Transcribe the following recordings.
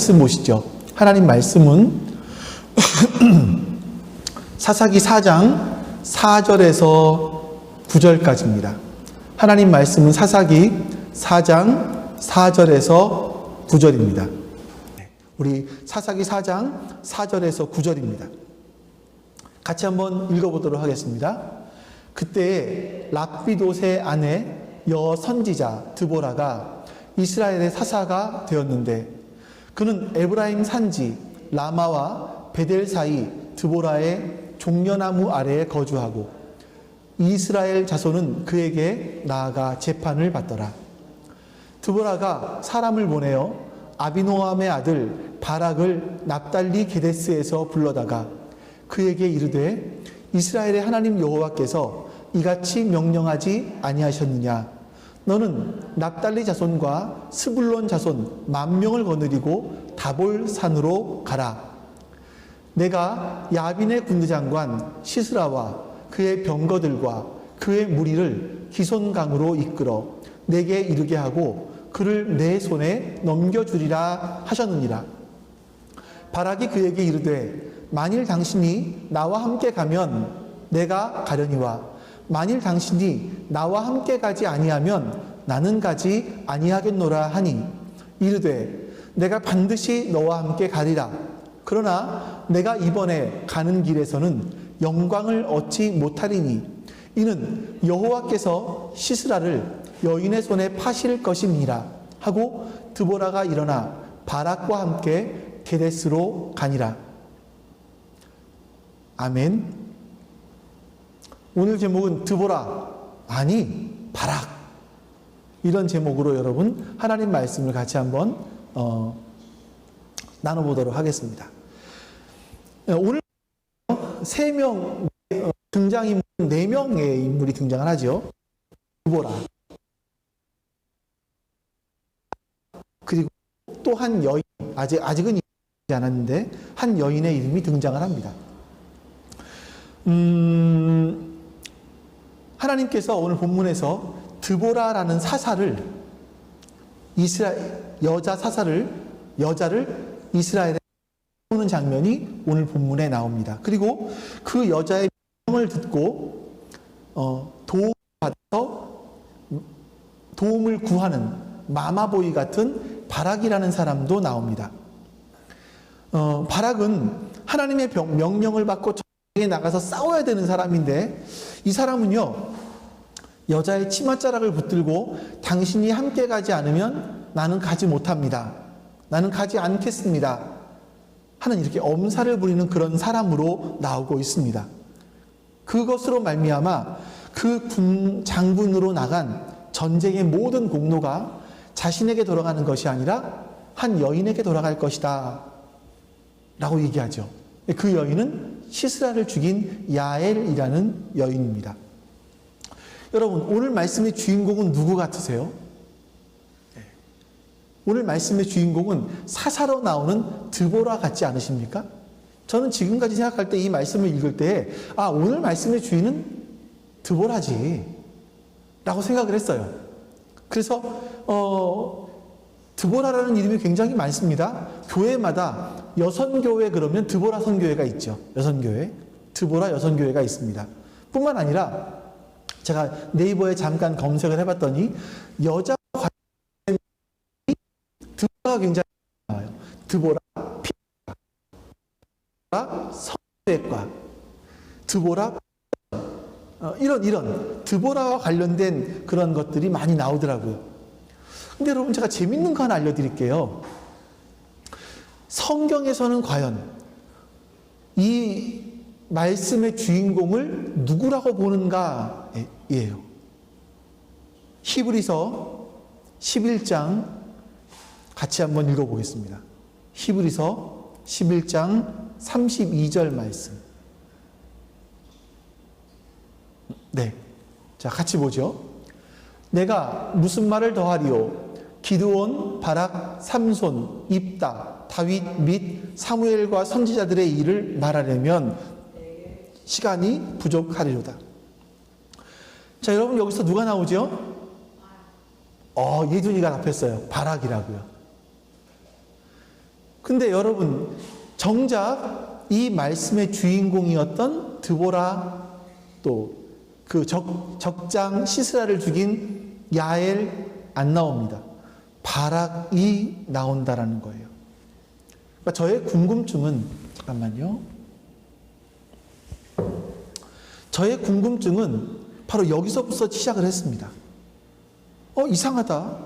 말씀 보시죠. 하나님 말씀은 사사기 4장 4절에서 9절까지입니다. 하나님 말씀은 사사기 4장 4절에서 9절입니다. 우리 사사기 4장 4절에서 9절입니다. 같이 한번 읽어보도록 하겠습니다. 그때 락비돗의 아내 여선지자 드보라가 이스라엘의 사사가 되었는데 그는 에브라임 산지 라마와 베델 사이 드보라의 종려나무 아래에 거주하고 이스라엘 자손은 그에게 나아가 재판을 받더라. 드보라가 사람을 보내어 아비노함의 아들 바락을 납달리 게데스에서 불러다가 그에게 이르되 이스라엘의 하나님 여호와께서 이같이 명령하지 아니하셨느냐. 너는 납달리 자손과 스불론 자손 10,000명을 거느리고 다볼 산으로 가라. 내가 야빈의 군대장관 시스라와 그의 병거들과 그의 무리를 기손강으로 이끌어 내게 이르게 하고 그를 내 손에 넘겨주리라 하셨느니라. 바락이 그에게 이르되 만일 당신이 나와 함께 가면 내가 가려니와 만일 당신이 나와 함께 가지 아니하면 나는 가지 아니하겠노라 하니 이르되 내가 반드시 너와 함께 가리라. 그러나 내가 이번에 가는 길에서는 영광을 얻지 못하리니 이는 여호와께서 시스라를 여인의 손에 파실 것임이라 하고 드보라가 일어나 바락과 함께 게데스로 가니라. 아멘. 오늘 제목은 드보라, 아니 바락, 이런 제목으로 여러분 하나님 말씀을 같이 한번 나눠보도록 하겠습니다. 오늘 3명 등장인물, 4명의 인물이 등장을 하죠. 드보라, 그리고 또 한 여인, 아직은 이르지 않았는데 한 여인의 이름이 등장을 합니다. 하나님께서 오늘 본문에서 드보라라는 사사를 여자를 이스라엘에 세우는 장면이 오늘 본문에 나옵니다. 그리고 그 여자의 명을 듣고 도움을 받아서 도움을 구하는 마마보이 같은 바락이라는 사람도 나옵니다. 바락은 하나님의 명령을 받고 전쟁에 나가서 싸워야 되는 사람인데 이 사람은요, 여자의 치맛자락을 붙들고 당신이 함께 가지 않으면 나는 가지 못합니다. 나는 가지 않겠습니다. 하는 이렇게 엄살을 부리는 그런 사람으로 나오고 있습니다. 그것으로 말미암아 그 장군으로 나간 전쟁의 모든 공로가 자신에게 돌아가는 것이 아니라 한 여인에게 돌아갈 것이다 라고 얘기하죠. 그 여인은 시스라를 죽인 야엘이라는 여인입니다. 여러분, 오늘 말씀의 주인공은 누구 같으세요? 오늘 말씀의 주인공은 사사로 나오는 드보라 같지 않으십니까? 저는 지금까지 생각할 때 이 말씀을 읽을 때 오늘 말씀의 주인은 드보라지 라고 생각을 했어요. 그래서 드보라라는 이름이 굉장히 많습니다. 교회마다 여선교회 그러면 드보라 선교회가 있죠. 여선교회, 드보라 여선교회가 있습니다. 뿐만 아니라 제가 네이버에 잠깐 검색을 해봤더니 여자 관련 드보라가 굉장히 나와요. 드보라 피과 성교회과 드보라 이런 드보라와 관련된 그런 것들이 많이 나오더라고요. 근데 여러분, 제가 재밌는 거 하나 알려드릴게요. 성경에서는 과연 이 말씀의 주인공을 누구라고 보는가예요. 히브리서 11장 같이 한번 읽어보겠습니다. 히브리서 11장 32절 말씀. 네, 자 같이 보죠. 내가 무슨 말을 더하리요? 기드온, 바락, 삼손, 입다, 다윗 및 사무엘과 선지자들의 일을 말하려면 시간이 부족하리로다. 자, 여러분, 여기서 누가 나오죠? 예준이가 답했어요. 바락이라고요. 근데 여러분, 정작 이 말씀의 주인공이었던 드보라, 또 그 적장 시스라를 죽인 야엘 안 나옵니다. 바락이 나온다라는 거예요. 그러니까 저의 궁금증은, 잠깐만요. 저의 궁금증은 바로 여기서부터 시작을 했습니다. 이상하다.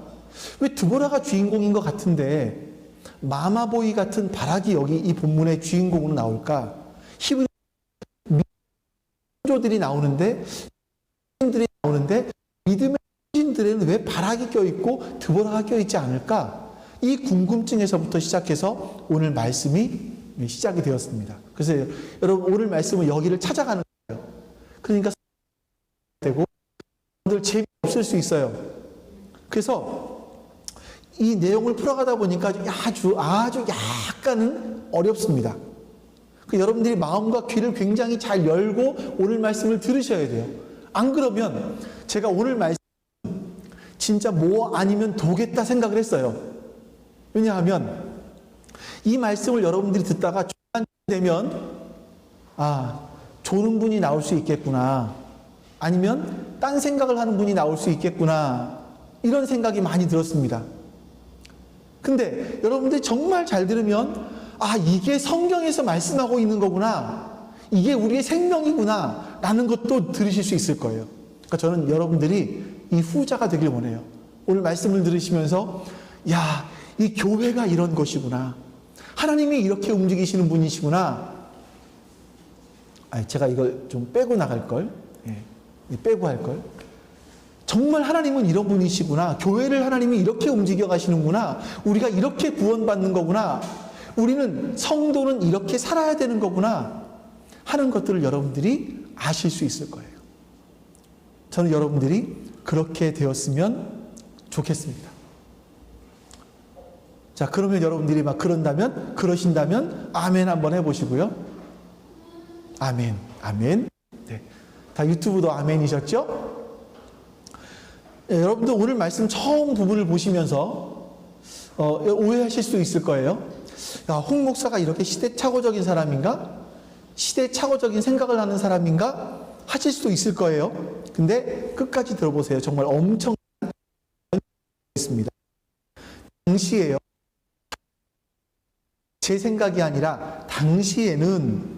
왜 드보라가 주인공인 것 같은데 마마보이 같은 바락이 여기 이 본문의 주인공으로 나올까? 히브리 민족들이 나오는데 믿음의 신들에는 왜 바락이 껴있고 드보라가 껴있지 않을까? 이 궁금증에서부터 시작해서 오늘 말씀이 시작이 되었습니다. 그래서 여러분, 오늘 말씀은 여기를 찾아가는 거예요. 그러니까 되고 여러분들 재미없을 수 있어요. 그래서 이 내용을 풀어가다 보니까 아주 약간은 어렵습니다. 여러분들이 마음과 귀를 굉장히 잘 열고 오늘 말씀을 들으셔야 돼요. 안 그러면 제가 오늘 말씀 진짜 뭐 아니면 도겠다 생각을 했어요. 왜냐하면 이 말씀을 여러분들이 듣다가 중간 되면 조는 분이 나올 수 있겠구나, 아니면 딴 생각을 하는 분이 나올 수 있겠구나, 이런 생각이 많이 들었습니다. 근데 여러분들이 정말 잘 들으면 이게 성경에서 말씀하고 있는 거구나, 이게 우리의 생명이구나 라는 것도 들으실 수 있을 거예요. 그러니까 저는 여러분들이 이 후자가 되길 원해요. 오늘 말씀을 들으시면서 이 교회가 이런 것이구나, 하나님이 이렇게 움직이시는 분이시구나. 제가 이걸 좀 빼고 나갈걸, 빼고 할걸. 정말 하나님은 이런 분이시구나, 교회를 하나님이 이렇게 움직여 가시는구나, 우리가 이렇게 구원받는 거구나, 우리는 성도는 이렇게 살아야 되는 거구나 하는 것들을 여러분들이 아실 수 있을 거예요. 저는 여러분들이 그렇게 되었으면 좋겠습니다. 자, 그러면 여러분들이 그러신다면 아멘 한번 해보시고요. 아멘, 아멘. 네. 다 유튜브도 아멘이셨죠? 네, 여러분들 오늘 말씀 처음 부분을 보시면서 오해하실 수 있을 거예요. 홍 목사가 이렇게 시대착오적인 사람인가? 시대착오적인 생각을 하는 사람인가? 하실 수도 있을 거예요. 근데 끝까지 들어보세요. 정말 엄청난 있습니다. 당시에요, 제 생각이 아니라 당시에는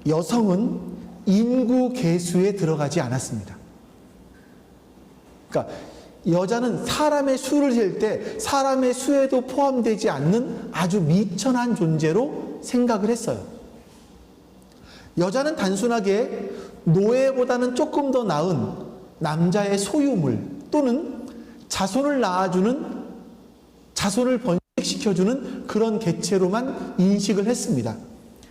여성은 인구 계수에 들어가지 않았습니다. 그러니까 여자는 사람의 수를 셀 때 사람의 수에도 포함되지 않는 아주 미천한 존재로 생각을 했어요. 여자는 단순하게 노예보다는 조금 더 나은 남자의 소유물 또는 자손을 낳아주는, 자손을 번식시켜주는 그런 개체로만 인식을 했습니다.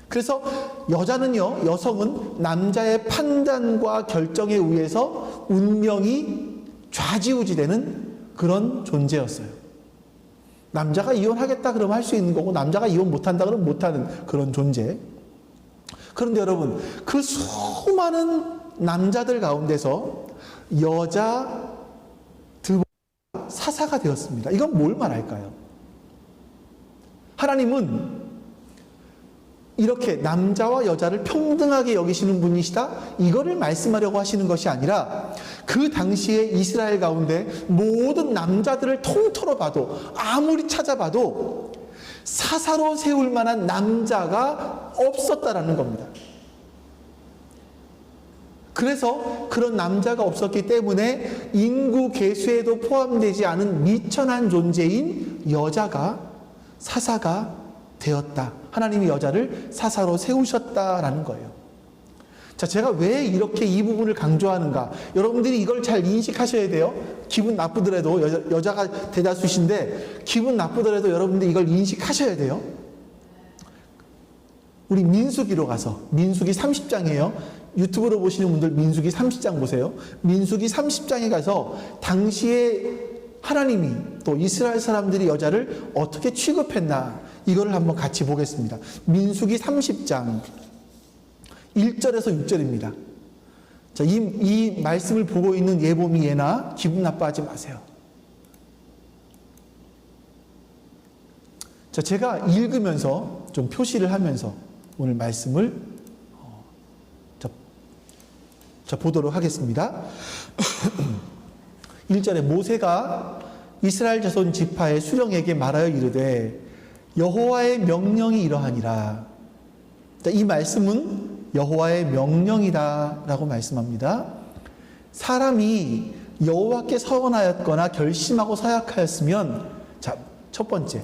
그래서 여성은 남자의 판단과 결정에 의해서 운명이 좌지우지되는 그런 존재였어요. 남자가 이혼하겠다 그러면 할 수 있는 거고, 남자가 이혼 못한다 그러면 못하는 그런 존재. 그런데 여러분, 그 수많은 남자들 가운데서 여자 드보라가 사사가 되었습니다. 이건 뭘 말할까요? 하나님은 이렇게 남자와 여자를 평등하게 여기시는 분이시다, 이거를 말씀하려고 하시는 것이 아니라 그 당시에 이스라엘 가운데 모든 남자들을 통틀어 봐도, 아무리 찾아봐도 사사로 세울 만한 남자가 없었다라는 겁니다. 그래서 그런 남자가 없었기 때문에 인구 계수에도 포함되지 않은 미천한 존재인 여자가 사사가 되었다. 하나님이 여자를 사사로 세우셨다라는 거예요. 자, 제가 왜 이렇게 이 부분을 강조하는가? 여러분들이 이걸 잘 인식하셔야 돼요. 기분 나쁘더라도, 여자가 대다수신데 기분 나쁘더라도 여러분들이 이걸 인식하셔야 돼요. 우리 민수기로 가서, 민수기 30장이에요. 유튜브로 보시는 분들 민수기 30장 보세요. 민수기 30장에 가서 당시에 하나님이 또 이스라엘 사람들이 여자를 어떻게 취급했나, 이거를 한번 같이 보겠습니다. 민수기 30장 1절에서 6절입니다. 자, 이 말씀을 보고 있는 예봄이 예나 기분 나빠하지 마세요. 자, 제가 읽으면서 좀 표시를 하면서 오늘 말씀을 보도록 하겠습니다. 1절에 모세가 이스라엘 자손 지파의 수령에게 말하여 이르되 여호와의 명령이 이러하니라. 자, 이 말씀은 여호와의 명령이다 라고 말씀합니다. 사람이 여호와께 서원하였거나 결심하고 서약하였으면, 자, 첫 번째,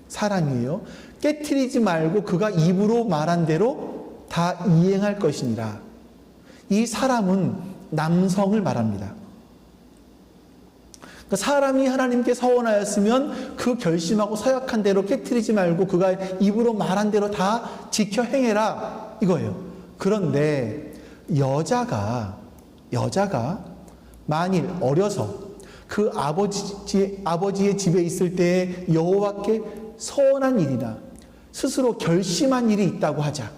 사람이에요. 깨트리지 말고 그가 입으로 말한 대로 다 이행할 것이니라. 이 사람은 남성을 말합니다. 그러니까 사람이 하나님께 서원하였으면 그 결심하고 서약한 대로 깨트리지 말고 그가 입으로 말한 대로 다 지켜 행해라, 이거예요. 그런데 여자가 만일 어려서 그 아버지의 집에 있을 때 여호와께 서원한 일이나 스스로 결심한 일이 있다고 하자.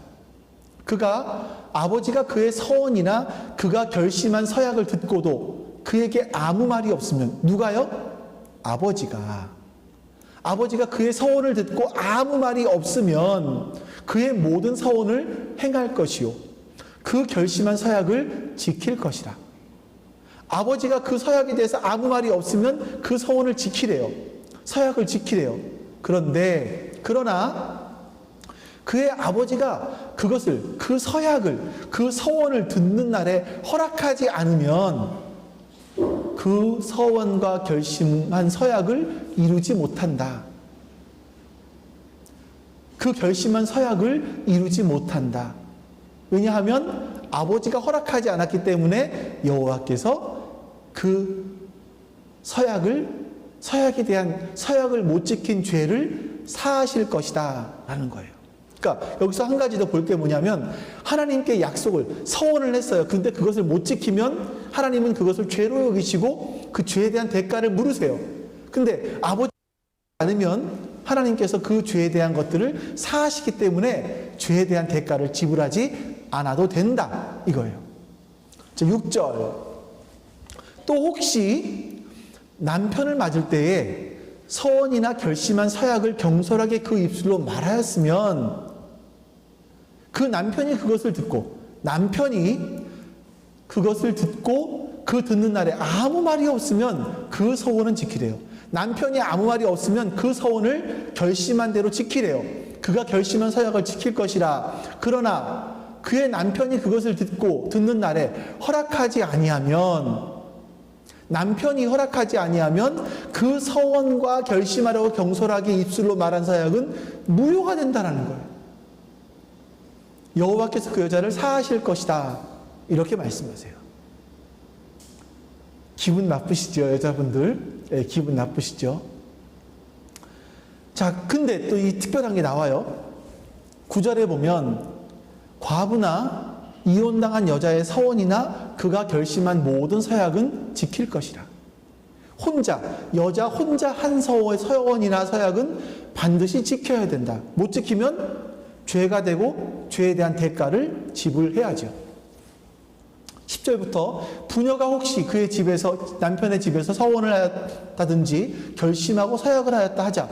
아버지가 그의 서원이나 그가 결심한 서약을 듣고도 그에게 아무 말이 없으면, 누가요? 아버지가 그의 서원을 듣고 아무 말이 없으면 그의 모든 서원을 행할 것이요 그 결심한 서약을 지킬 것이라. 아버지가 그 서약에 대해서 아무 말이 없으면 그 서원을 지키래요. 서약을 지키래요. 그러나 그의 아버지가 그 서약을, 그 서원을 듣는 날에 허락하지 않으면 그 서원과 결심한 서약을 이루지 못한다. 그 결심한 서약을 이루지 못한다. 왜냐하면 아버지가 허락하지 않았기 때문에 여호와께서 그 서약에 대한 서약을 못 지킨 죄를 사하실 것이다 라는 거예요. 그러니까 여기서 한 가지 더 볼 게 뭐냐면, 하나님께 약속을, 서원을 했어요. 근데 그것을 못 지키면 하나님은 그것을 죄로 여기시고 그 죄에 대한 대가를 물으세요. 근데 아버지가 않으면 하나님께서 그 죄에 대한 것들을 사하시기 때문에 죄에 대한 대가를 지불하지 않아도 된다, 이거예요. 6절, 또 혹시 남편을 맞을 때에 서원이나 결심한 서약을 경솔하게 그 입술로 말하였으면 그 남편이 그것을 듣고 그 듣는 날에 아무 말이 없으면 그 서원은 지키래요. 남편이 아무 말이 없으면 그 서원을 결심한 대로 지키래요. 그가 결심한 서약을 지킬 것이라. 그러나 그의 남편이 그것을 듣는 날에 남편이 허락하지 아니하면 그 서원과 결심하려고 경솔하게 입술로 말한 서약은 무효가 된다는 거예요. 여호와께서 그 여자를 사하실 것이다, 이렇게 말씀하세요. 기분 나쁘시죠, 여자분들? 네, 기분 나쁘시죠? 자, 근데 또 이 특별한 게 나와요. 9절에 보면 과부나 이혼당한 여자의 서원이나 그가 결심한 모든 서약은 지킬 것이라. 여자 혼자 한 서원이나 서약은 반드시 지켜야 된다. 못 지키면 죄가 되고 죄에 대한 대가를 지불해야죠. 10절부터 부녀가 혹시 남편의 집에서 서원을 하였다든지 결심하고 서약을 하였다 하자.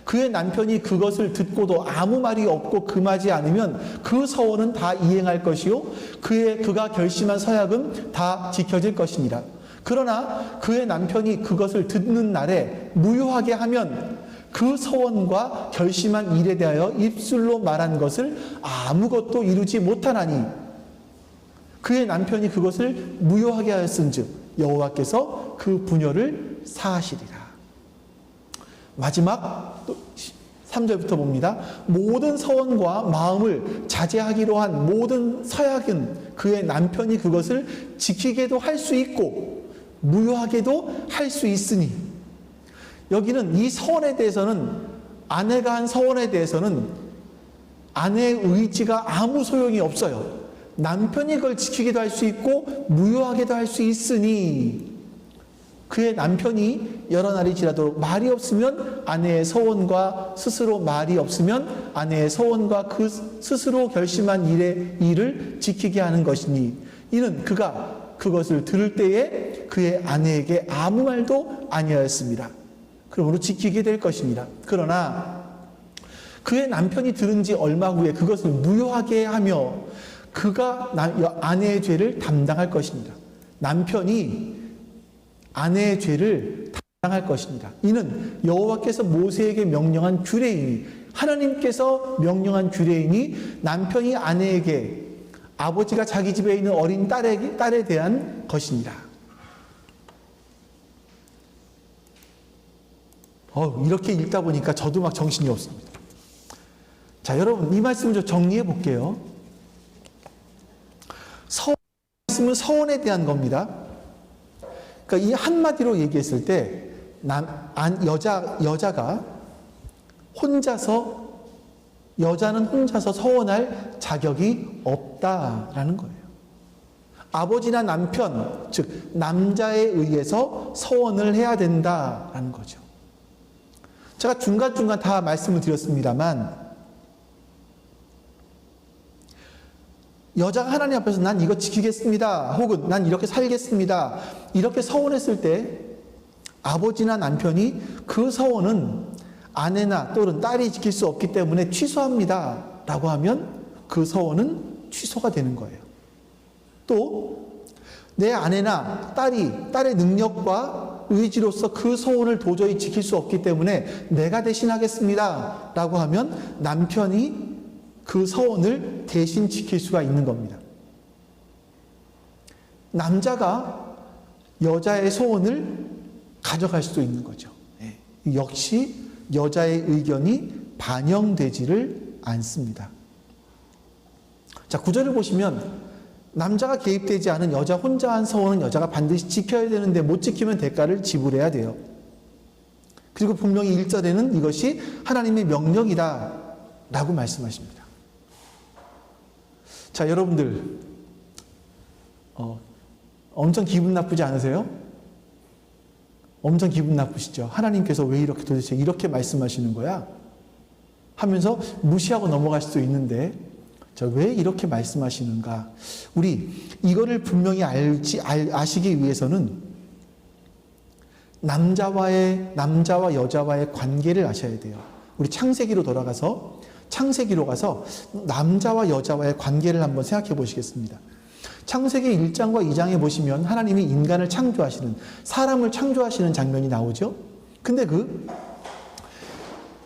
그의 남편이 그것을 듣고도 아무 말이 없고 금하지 않으면 그 서원은 다 이행할 것이요 그가 결심한 서약은 다 지켜질 것이니라. 그러나 그의 남편이 그것을 듣는 날에 무효하게 하면 그 서원과 결심한 일에 대하여 입술로 말한 것을 아무것도 이루지 못하나니 그의 남편이 그것을 무효하게 하였은즉 여호와께서 그 부녀를 사하시리라. 마지막 3절부터 봅니다. 모든 서원과 마음을 자제하기로 한 모든 서약은 그의 남편이 그것을 지키게도 할 수 있고 무효하게도 할 수 있으니, 여기는 이 서원에 대해서는, 아내가 한 서원에 대해서는 아내의 의지가 아무 소용이 없어요. 남편이 그걸 지키기도 할 수 있고 무효하게도 할 수 있으니, 그의 남편이 여러 날이 지나도록 말이 없으면 아내의 서원과 스스로 말이 없으면 아내의 서원과 그 스스로 결심한 일을 지키게 하는 것이니, 이는 그가 그것을 들을 때에 그의 아내에게 아무 말도 아니하였습니다. 그러므로 지키게 될 것입니다. 그러나 그의 남편이 들은 지 얼마 후에 그것을 무효하게 하며 그가 아내의 죄를 담당할 것입니다. 남편이 아내의 죄를 담당할 것입니다. 이는 여호와께서 모세에게 명령한 규례이니, 하나님께서 명령한 규례이니 남편이 아내에게 아버지가 자기 집에 있는 어린 딸에 대한 것입니다. 이렇게 읽다 보니까 저도 막 정신이 없습니다. 자, 여러분, 이 말씀을 좀 정리해 볼게요. 말씀은 서원에 대한 겁니다. 그러니까 이 한마디로 얘기했을 때 여자가 여자는 혼자서 서원할 자격이 없다라는 거예요. 아버지나 남편, 즉 남자에 의해서 서원을 해야 된다라는 거죠. 제가 중간중간 다 말씀을 드렸습니다만, 여자가 하나님 앞에서 난 이거 지키겠습니다, 혹은 난 이렇게 살겠습니다, 이렇게 서원했을 때 아버지나 남편이 그 서원은 아내나 또는 딸이 지킬 수 없기 때문에 취소합니다 라고 하면 그 서원은 취소가 되는 거예요. 또 내 아내나 딸의 능력과 의지로서 그 서원을 도저히 지킬 수 없기 때문에 내가 대신하겠습니다 라고 하면 남편이 그 서원을 대신 지킬 수가 있는 겁니다. 남자가 여자의 소원을 가져갈 수도 있는 거죠. 역시 여자의 의견이 반영되지를 않습니다. 자, 구절을 보시면 남자가 개입되지 않은 여자 혼자 한 서원은 여자가 반드시 지켜야 되는데 못 지키면 대가를 지불해야 돼요. 그리고 분명히 1절에는 이것이 하나님의 명령이다 라고 말씀하십니다. 자, 여러분들 엄청 기분 나쁘지 않으세요? 엄청 기분 나쁘시죠? 하나님께서 왜 이렇게 도대체 이렇게 말씀하시는 거야? 하면서 무시하고 넘어갈 수도 있는데, 왜 이렇게 말씀하시는가? 우리 이거를 분명히 아시기 위해서는 남자와 여자와의 관계를 아셔야 돼요. 우리 창세기로 가서 남자와 여자와의 관계를 한번 생각해 보시겠습니다. 창세기 1장과 2장에 보시면 하나님이 인간을 사람을 창조하시는 장면이 나오죠. 근데 그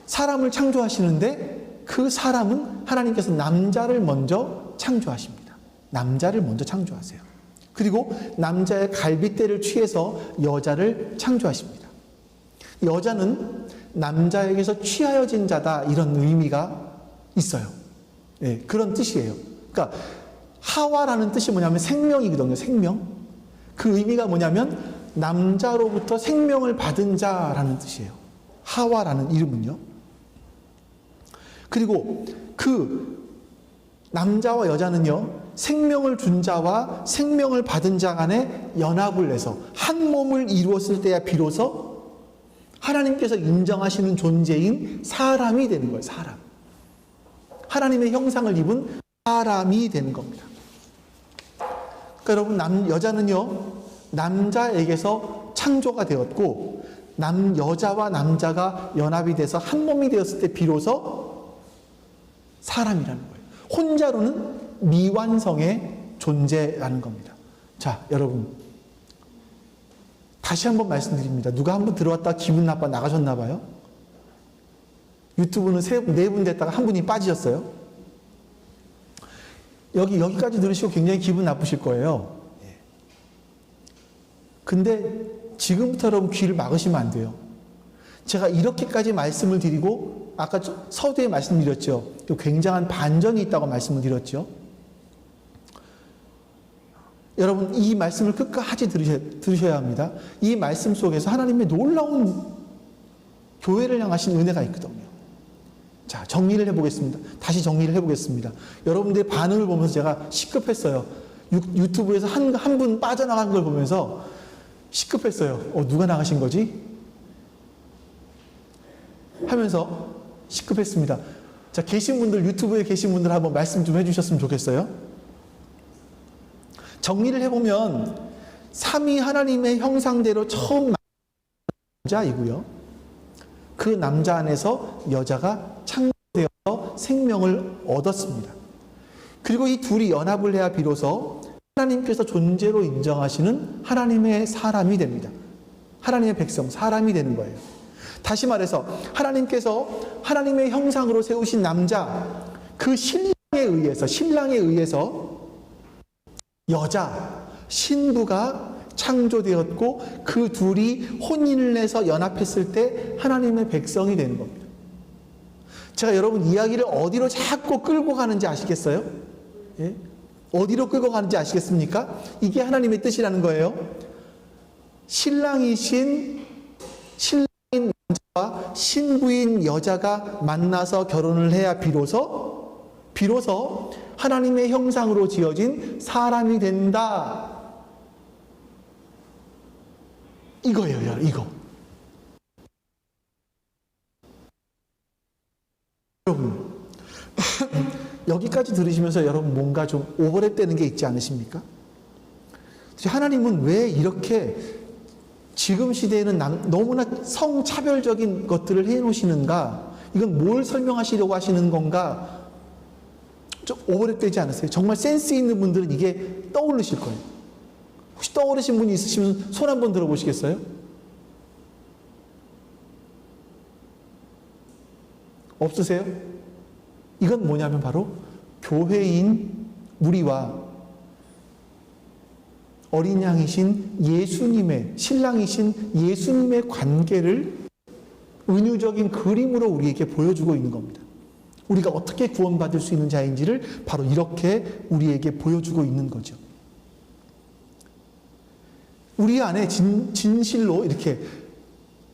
사람을 창조하시는데 그 사람은 하나님께서 남자를 먼저 창조하십니다. 남자를 먼저 창조하세요. 그리고 남자의 갈빗대를 취해서 여자를 창조하십니다. 여자는 남자에게서 취하여진 자다, 이런 의미가 있어요. 그런 뜻이에요. 그러니까 하와라는 뜻이 뭐냐면 생명이거든요. 생명. 그 의미가 뭐냐면 남자로부터 생명을 받은 자라는 뜻이에요. 하와라는 이름은요. 그리고 그 남자와 여자는요, 생명을 준 자와 생명을 받은 자 간에 연합을 해서 한 몸을 이루었을 때야 비로소 하나님께서 인정하시는 존재인 사람이 되는 거예요. 사람. 하나님의 형상을 입은 사람이 되는 겁니다. 그러니까 여러분, 여자는요, 남자에게서 창조가 되었고, 여자와 남자가 연합이 돼서 한 몸이 되었을 때 비로소 사람이라는 거예요. 혼자로는 미완성의 존재라는 겁니다. 자, 여러분, 다시 한번 말씀드립니다. 누가 한번 들어왔다가 기분 나빠 나가셨나 봐요? 유튜브는 4분 됐다가 한 분이 빠지셨어요. 여기까지 들으시고 굉장히 기분 나쁘실 거예요. 근데 지금부터 여러분 귀를 막으시면 안 돼요. 제가 이렇게까지 말씀을 드리고 아까 서두에 말씀드렸죠. 굉장한 반전이 있다고 말씀을 드렸죠. 여러분, 이 말씀을 끝까지 들으셔야 합니다. 이 말씀 속에서 하나님의 놀라운 교회를 향하신 은혜가 있거든요. 자, 정리를 해보겠습니다. 다시 정리를 해보겠습니다. 여러분들의 반응을 보면서 제가 시급했어요. 유튜브에서 한 분 빠져나간 걸 보면서 시급했어요. 누가 나가신 거지? 하면서 시급했습니다. 자, 유튜브에 계신 분들 한번 말씀 좀 해주셨으면 좋겠어요. 정리를 해보면 삼위 하나님의 형상대로 처음 만든 자이고요. 그 남자 안에서 여자가 창조되어서 생명을 얻었습니다. 그리고 이 둘이 연합을 해야 비로소 하나님께서 존재로 인정하시는 하나님의 사람이 됩니다. 하나님의 백성, 사람이 되는 거예요. 다시 말해서 하나님께서 하나님의 형상으로 세우신 남자, 그 신랑에 의해서 여자, 신부가 창조되었고 그 둘이 혼인을 내서 연합했을 때 하나님의 백성이 되는 겁니다. 제가 여러분 이야기를 어디로 자꾸 끌고 가는지 아시겠어요? 예? 어디로 끌고 가는지 아시겠습니까? 이게 하나님의 뜻이라는 거예요. 신랑인 남자와 신부인 여자가 만나서 결혼을 해야 비로소 하나님의 형상으로 지어진 사람이 된다. 이거예요, 이거. 여러분, 여기까지 들으시면서 여러분 뭔가 좀 오버랩 되는 게 있지 않으십니까? 하나님은 왜 이렇게 지금 시대에는 너무나 성차별적인 것들을 해놓으시는가? 이건 뭘 설명하시려고 하시는 건가? 좀 오버랩 되지 않으세요? 정말 센스 있는 분들은 이게 떠오르실 거예요. 혹시 떠오르신 분이 있으시면 손 한번 들어보시겠어요? 없으세요? 이건 뭐냐면 바로 교회인 우리와 어린 양이신 예수님의, 신랑이신 예수님의 관계를 은유적인 그림으로 우리에게 보여주고 있는 겁니다. 우리가 어떻게 구원받을 수 있는 자인지를 바로 이렇게 우리에게 보여주고 있는 거죠. 우리 안에 진실로 이렇게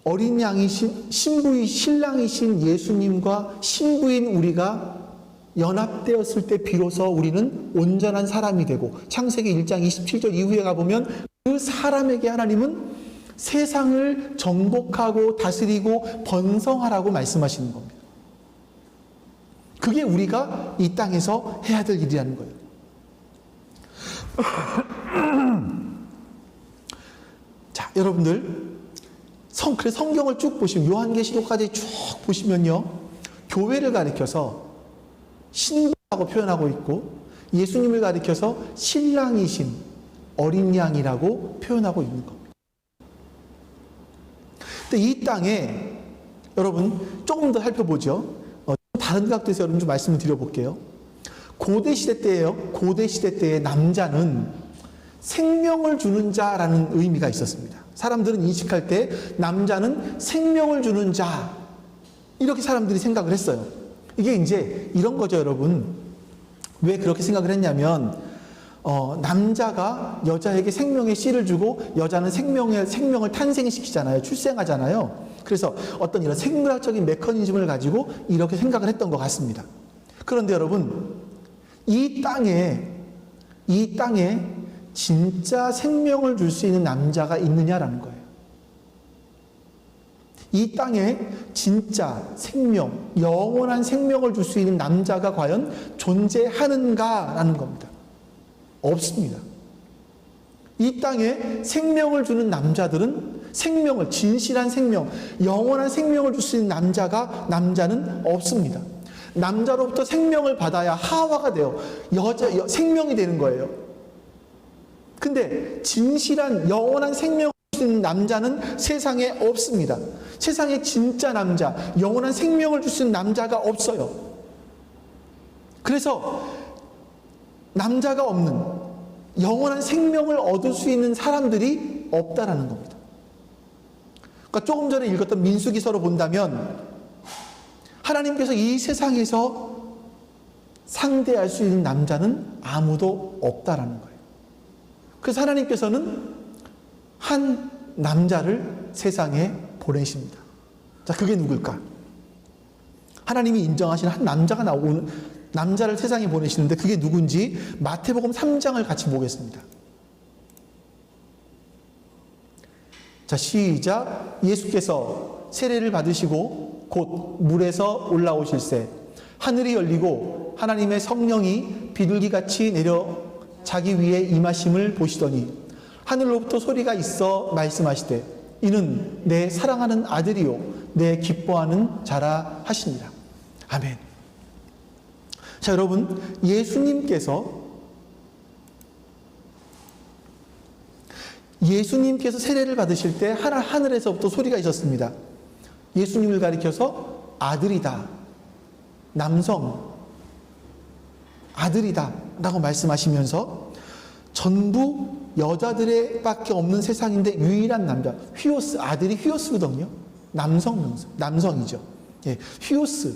어린 양이신 신랑이신 예수님과 신부인 우리가 연합되었을 때 비로소 우리는 온전한 사람이 되고, 창세기 1장 27절 이후에 가보면 그 사람에게 하나님은 세상을 정복하고 다스리고 번성하라고 말씀하시는 겁니다. 그게 우리가 이 땅에서 해야 될 일이라는 거예요. 자, 여러분들 성경을 쭉 보시면, 요한계시록까지 쭉 보시면요, 교회를 가리켜서 신부라고 표현하고 있고 예수님을 가리켜서 신랑이신 어린 양이라고 표현하고 있는 겁니다. 근데 이 땅에 여러분 조금 더 살펴보죠. 다른 각도에서 여러분 좀 말씀을 드려볼게요. 고대 시대 때예요. 고대 시대 때의 남자는 생명을 주는 자라는 의미가 있었습니다. 사람들은 인식할 때 남자는 생명을 주는 자, 이렇게 사람들이 생각을 했어요. 이게 이제 이런 거죠, 여러분. 왜 그렇게 생각을 했냐면 남자가 여자에게 생명의 씨를 주고 여자는 생명을 탄생시키잖아요. 출생하잖아요. 그래서 어떤 이런 생물학적인 메커니즘을 가지고 이렇게 생각을 했던 것 같습니다. 그런데 여러분, 이 땅에 진짜 생명을 줄 수 있는 남자가 있느냐라는 거예요. 이 땅에 진짜 생명, 영원한 생명을 줄 수 있는 남자가 과연 존재하는가라는 겁니다. 없습니다. 이 땅에 생명을 주는 남자들은 진실한 생명, 영원한 생명을 줄 수 있는 남자는 없습니다. 남자로부터 생명을 받아야 하와가 돼요. 생명이 되는 거예요. 근데 진실한 영원한 생명을 줄 수 있는 남자는 세상에 없습니다. 세상에 진짜 남자, 영원한 생명을 줄 수 있는 남자가 없어요. 그래서 남자가 없는 영원한 생명을 얻을 수 있는 사람들이 없다라는 겁니다. 그러니까 조금 전에 읽었던 민수기서로 본다면 하나님께서 이 세상에서 상대할 수 있는 남자는 아무도 없다라는 거예요. 그래서 하나님께서는 한 남자를 세상에 보내십니다. 자, 그게 누굴까? 하나님이 인정하시는 한 남자를 세상에 보내시는데 그게 누군지 마태복음 3장을 같이 보겠습니다. 자, 시작. 예수께서 세례를 받으시고 곧 물에서 올라오실새 하늘이 열리고 하나님의 성령이 비둘기같이 내려 자기 위에 임하심을 보시더니 하늘로부터 소리가 있어 말씀하시되 이는 내 사랑하는 아들이요 내 기뻐하는 자라 하시니라. 아멘. 자, 여러분, 예수님께서 세례를 받으실 때 하늘에서부터 소리가 있었습니다. 예수님을 가리켜서 아들이다, 남성, 아들이다 라고 말씀하시면서 전부 여자들의 밖에 없는 세상인데 유일한 남자, 휘오스, 아들이 휘오스거든요. 남성이죠. 예, 휘오스,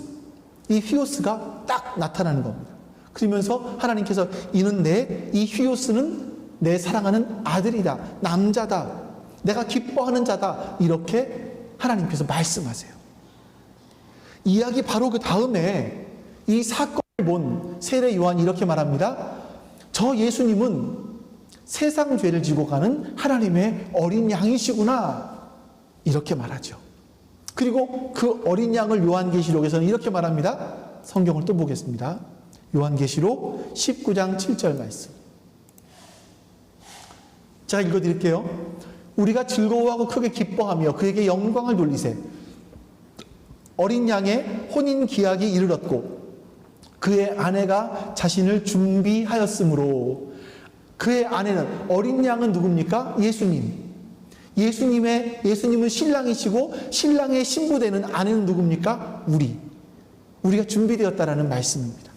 이 휘오스가 딱 나타나는 겁니다. 그러면서 하나님께서 이 휘오스는 내 사랑하는 아들이다, 남자다, 내가 기뻐하는 자다, 이렇게 하나님께서 말씀하세요. 이야기 바로 그 다음에 이 사건을 본 세례 요한이 이렇게 말합니다. 저 예수님은 세상 죄를 지고 가는 하나님의 어린 양이시구나, 이렇게 말하죠. 그리고 그 어린 양을 요한계시록에서는 이렇게 말합니다. 성경을 또 보겠습니다. 요한계시록 19장 7절 말씀. 제가 읽어드릴게요. 우리가 즐거워하고 크게 기뻐하며 그에게 영광을 돌리세. 어린 양의 혼인 기약이 이르렀고 그의 아내가 자신을 준비하였으므로. 그의 아내는, 어린 양은 누굽니까? 예수님. 예수님은 신랑이시고 신랑의 신부되는 아내는 누굽니까? 우리가 준비되었다라는 말씀입니다.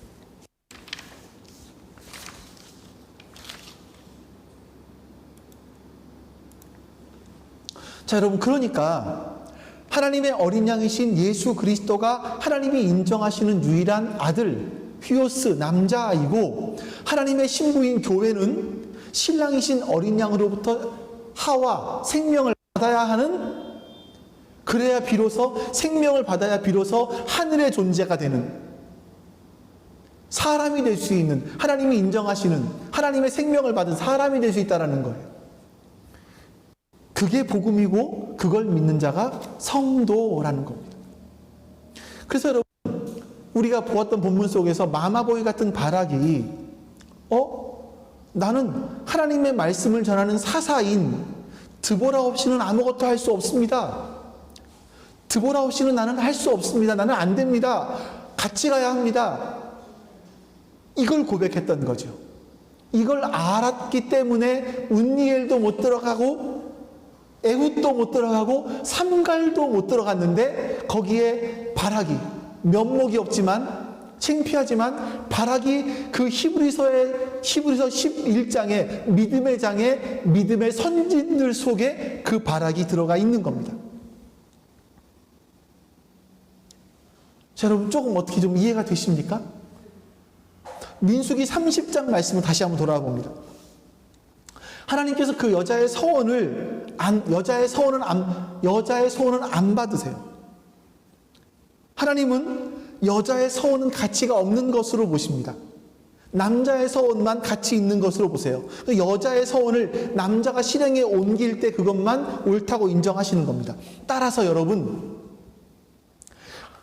자, 여러분, 그러니까 하나님의 어린 양이신 예수 그리스도가 하나님이 인정하시는 유일한 아들, 휘오스, 남자이고, 하나님의 신부인 교회는 신랑이신 어린 양으로부터 하와 생명을 받아야 하는, 그래야 비로소 생명을 받아야 비로소 하늘의 존재가 되는, 사람이 될 수 있는, 하나님이 인정하시는 하나님의 생명을 받은 사람이 될 수 있다는 거예요. 그게 복음이고 그걸 믿는 자가 성도라는 겁니다. 그래서 여러분, 우리가 보았던 본문 속에서 마마보이 같은 바락이 나는 하나님의 말씀을 전하는 사사인 드보라 없이는 아무것도 할 수 없습니다. 드보라 없이는 나는 할 수 없습니다. 나는 안 됩니다. 같이 가야 합니다. 이걸 고백했던 거죠. 이걸 알았기 때문에 운니엘도 못 들어가고 에훗도 못 들어가고 삼갈도 못 들어갔는데, 거기에 바락이, 면목이 없지만 창피하지만 바락이 그 히브리서 11장의 믿음의 장에 믿음의 선진들 속에 그 바락이 들어가 있는 겁니다. 자, 여러분, 조금 어떻게 좀 이해가 되십니까? 민수기 30장 말씀을 다시 한번 돌아와 봅니다. 하나님께서 그 여자의 서원은 안 받으세요. 하나님은 여자의 서원은 가치가 없는 것으로 보십니다. 남자의 서원만 가치 있는 것으로 보세요. 여자의 서원을 남자가 실행에 옮길 때 그것만 옳다고 인정하시는 겁니다. 따라서 여러분,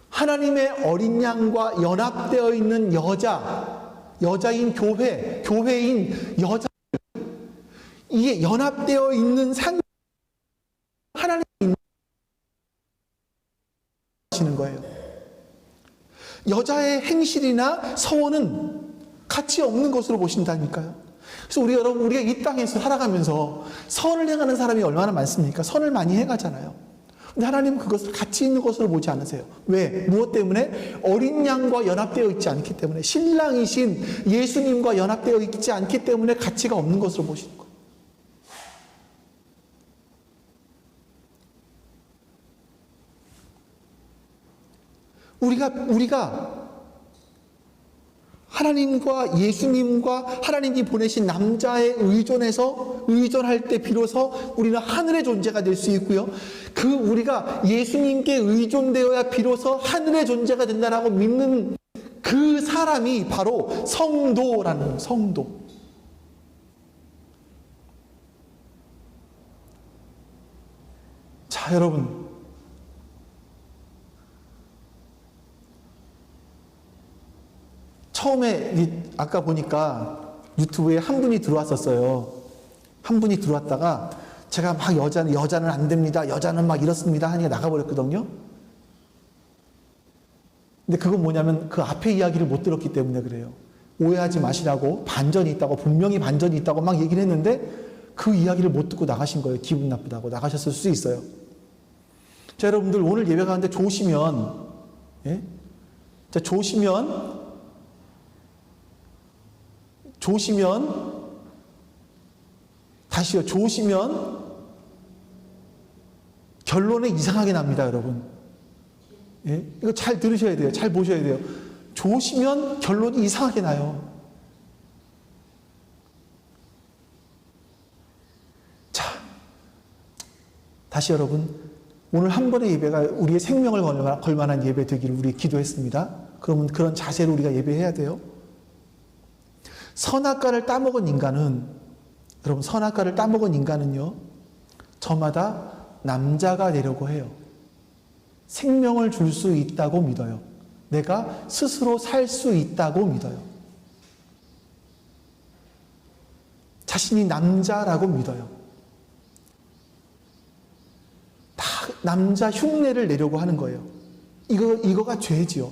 하나님의 어린 양과 연합되어 있는 여자인 교회인 여자, 이게 연합되어 있는 하나님이 하시는 거예요. 여자의 행실이나 서원은 가치 없는 것으로 보신다니까요. 그래서 우리가 이 땅에서 살아가면서 선을 행하는 사람이 얼마나 많습니까? 선을 많이 행하잖아요. 근데 하나님은 그것을 가치 있는 것으로 보지 않으세요. 왜? 무엇 때문에? 어린 양과 연합되어 있지 않기 때문에, 신랑이신 예수님과 연합되어 있지 않기 때문에 가치가 없는 것으로 보시는 거예요. 우리가 하나님과 예수님과 하나님이 보내신 남자에 의존할 때 비로소 우리는 하늘의 존재가 될 수 있고요. 우리가 예수님께 의존되어야 비로소 하늘의 존재가 된다라고 믿는 그 사람이 바로 성도라는, 성도. 자, 여러분, 처음에 아까 보니까 유튜브에 한 분이 들어왔었어요. 한 분이 들어왔다가 제가 막 여자는 안 됩니다, 여자는 막 이렇습니다 하니까 나가버렸거든요. 근데 그건 뭐냐면 그 앞에 이야기를 못 들었기 때문에 그래요. 오해하지 마시라고, 반전이 있다고, 분명히 반전이 있다고 막 얘기를 했는데 그 이야기를 못 듣고 나가신 거예요. 기분 나쁘다고 나가셨을 수 있어요. 자, 여러분들 오늘 예배 가는데 조시면, 예? 자, 조시면 다시요. 조시면 결론이 이상하게 납니다, 여러분. 예? 이거 잘 들으셔야 돼요. 잘 보셔야 돼요. 조시면 결론이 이상하게 나요. 자, 다시 여러분, 오늘 한 번의 예배가 우리의 생명을 걸 만한 예배 되기를 우리 기도했습니다. 그러면 그런 자세로 우리가 예배해야 돼요. 선악과를 따먹은 인간은, 여러분, 선악과를 따먹은 인간은요, 저마다 남자가 되려고 해요. 생명을 줄 수 있다고 믿어요. 내가 스스로 살 수 있다고 믿어요. 자신이 남자라고 믿어요. 다 남자 흉내를 내려고 하는 거예요. 이거가 죄지요.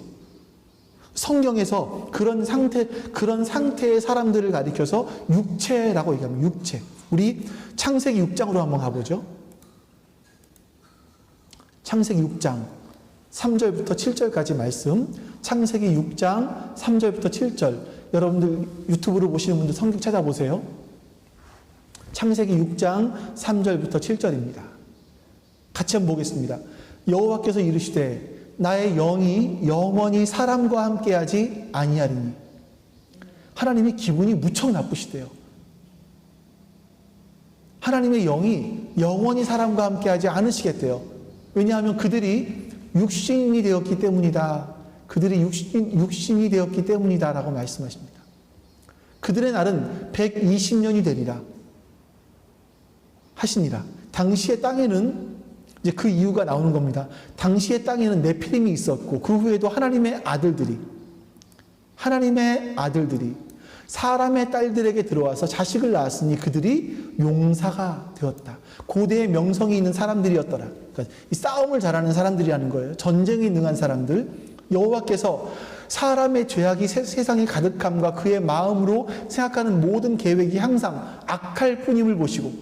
성경에서 그런 상태의 사람들을 가리켜서 육체라고 얘기합니다. 육체. 우리 창세기 6장으로 한번 가보죠. 창세기 6장 3절부터 7절까지 말씀. 창세기 6장 3절부터 7절. 여러분들 유튜브로 보시는 분들 성경 찾아보세요. 창세기 6장 3절부터 7절입니다. 같이 한번 보겠습니다. 여호와께서 이르시되 나의 영이 영원히 사람과 함께하지 아니하리니. 하나님이 기분이 무척 나쁘시대요. 하나님의 영이 영원히 사람과 함께하지 않으시겠대요. 왜냐하면 그들이 육신이 되었기 때문이다. 그들이 육신이 되었기 때문이다 라고 말씀하십니다. 그들의 날은 120년이 되리라 하시니라. 당시의 땅에는 이제 그 이유가 나오는 겁니다. 당시의 땅에는 네피림이 있었고 그 후에도 하나님의 아들들이 사람의 딸들에게 들어와서 자식을 낳았으니 그들이 용사가 되었다. 고대의 명성이 있는 사람들이었더라. 그러니까 이 싸움을 잘하는 사람들이라는 거예요. 전쟁에 능한 사람들. 여호와께서 사람의 죄악이 세상에 가득함과 그의 마음으로 생각하는 모든 계획이 항상 악할 뿐임을 보시고,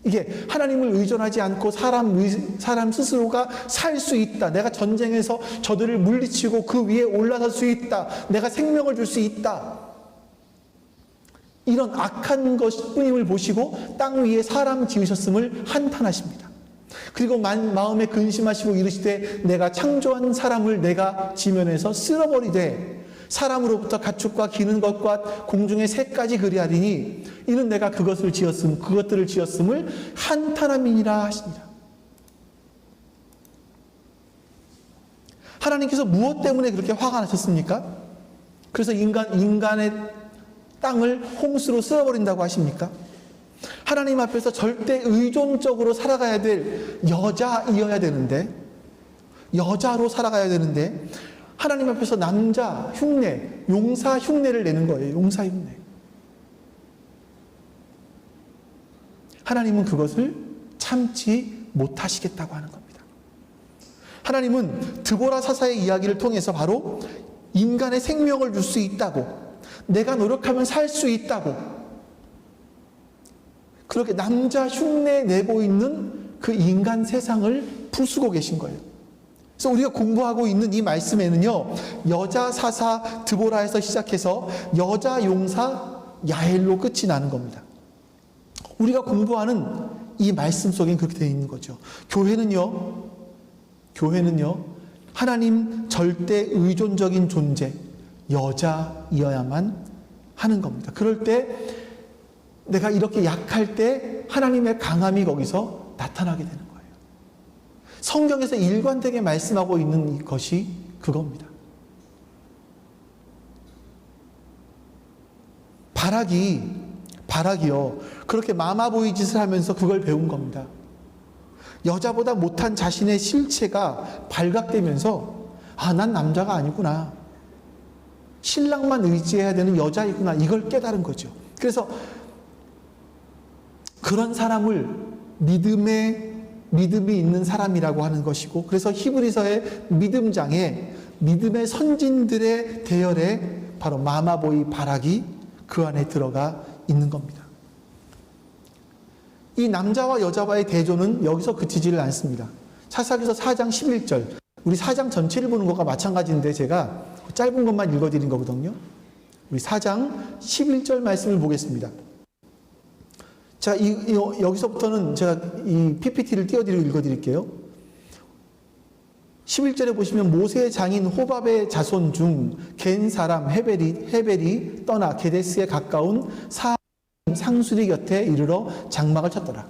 이게 하나님을 의존하지 않고 사람 스스로가 살 수 있다. 내가 전쟁에서 저들을 물리치고 그 위에 올라설 수 있다. 내가 생명을 줄 수 있다. 이런 악한 것뿐임을 보시고 땅 위에 사람 지으셨음을 한탄하십니다. 그리고 마음에 근심하시고 이르시되 내가 창조한 사람을 내가 지면에서 쓸어버리되 사람으로부터 가축과 기는 것과 공중의 새까지 그리하리니 이는 내가 그것들을 지었음을 한탄함이니라 하시니라. 하나님께서 무엇 때문에 그렇게 화가 나셨습니까? 그래서 인간의 땅을 홍수로 쓸어버린다고 하십니까? 하나님 앞에서 절대 의존적으로 살아가야 될 여자이어야 되는데, 여자로 살아가야 되는데 하나님 앞에서 남자 흉내, 용사 흉내를 내는 거예요. 용사 흉내. 하나님은 그것을 참지 못하시겠다고 하는 겁니다. 하나님은 드보라 사사의 이야기를 통해서 바로 인간의 생명을 줄 수 있다고, 내가 노력하면 살 수 있다고, 그렇게 남자 흉내 내고 있는 그 인간 세상을 부수고 계신 거예요. 그래서 우리가 공부하고 있는 이 말씀에는요, 여자 사사 드보라에서 시작해서 여자 용사 야엘로 끝이 나는 겁니다. 우리가 공부하는 이 말씀 속엔 그렇게 되어 있는 거죠. 교회는요 하나님 절대 의존적인 존재 여자이어야만 하는 겁니다. 그럴 때 내가 이렇게 약할 때 하나님의 강함이 거기서 나타나게 되는 거예요. 성경에서 일관되게 말씀하고 있는 것이 그겁니다. 바락이요 그렇게 마마보이 짓을 하면서 그걸 배운 겁니다. 여자보다 못한 자신의 실체가 발각되면서 난 남자가 아니구나, 신랑만 의지해야 되는 여자이구나, 이걸 깨달은 거죠. 그래서 그런 사람을 믿음의 믿음이 있는 사람이라고 하는 것이고, 그래서 히브리서의 믿음장에 믿음의 선진들의 대열에 바로 마마보이 바락이 그 안에 들어가 있는 겁니다. 이 남자와 여자와의 대조는 여기서 그치지를 않습니다. 사사기서 4장 11절, 우리 4장 전체를 보는 것과 마찬가지인데 제가 짧은 것만 읽어드린 거거든요. 우리 4장 11절 말씀을 보겠습니다. 자, 여기서부터는 제가 이 PPT를 띄워드리고 읽어드릴게요. 11절에 보시면 모세의 장인 호밥의 자손 중 겐 사람 헤벨이 떠나 게데스에 가까운 상수리 곁에 이르러 장막을 쳤더라.